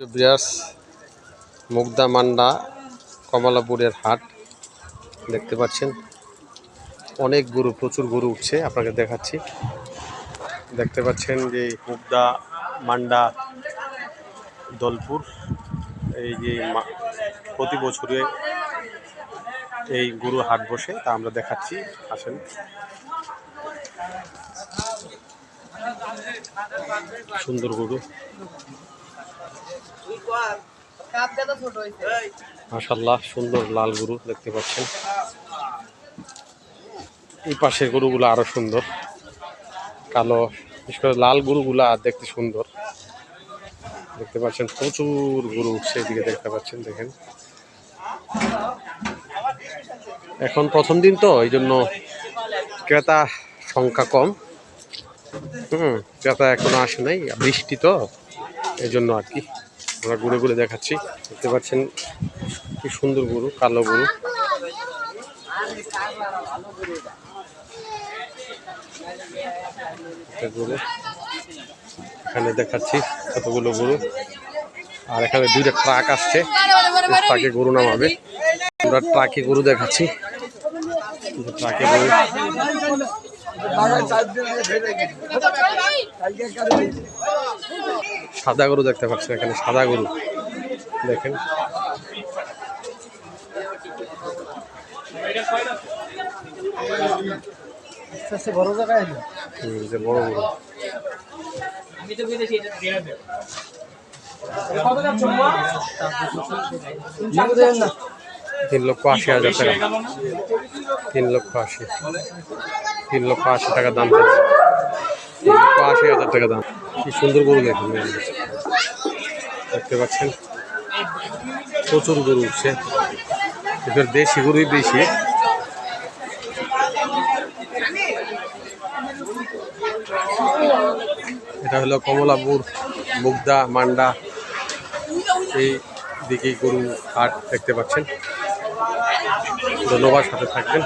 ব্রিয়াস মুগদা মান্ডা কমলাপুরের হাট দেখতে পাচ্ছেন। অনেক গরু, প্রচুর গরু উঠছে, আপনাকে দেখাচ্ছি। দেখতে পাচ্ছেন যে মুগদা মান্ডা দলপুর, এই যে প্রতি বছরে এই গরু হাট বসে, তা আমরা দেখাচ্ছি। আসেন, সুন্দর গরু, মাশাআল্লাহ, সুন্দর লাল গরু দেখতে পাচ্ছেন। এই পাশের গরুগুলো আরো সুন্দর, কালো, বিশেষ করে লাল গরুগুলা দেখতে সুন্দর। দেখতে পাচ্ছেন প্রচুর গরু উঠছে, এদিকে দেখতে পাচ্ছেন। দেখেন, এখন প্রথম দিন তো, এই জন্য ক্রেতা সংখ্যা কম। ক্রেতা এখনো আসে নাই, বৃষ্টি তো, এই জন্য আর কি। আমরা ঘুরে ঘুরে দেখাচ্ছি। দেখতে পাচ্ছেন কি সুন্দর গরু, কালো গরু। এখানে দেখাচ্ছি কতগুলো গরু, আর এখানে দুইটা ট্রাক আসছে, ট্রাকে গরু নামাবে। আমরা ট্রাকে গরু দেখাচ্ছি, ট্রাকে গরু। সাদা গরু দেখতে পাচ্ছেন, এখানে সাদা গরু দেখেন। বড় গরু, 3,80,000 টাকা, 3,80,000, 3,80,000 টাকা দাম, 3,80,000 টাকা দাম। কি সুন্দর গরু দেখুন, দেখতে পাচ্ছেন প্রচুর গরু উঠছে। এদের দেশি গরুই বেশি। এটা হলো কমলাপুর মুগদা মান্ডা, এই দিকে গরু হাট দেখতে পাচ্ছেন। ধন্যবাদ, সাথে থাকবেন।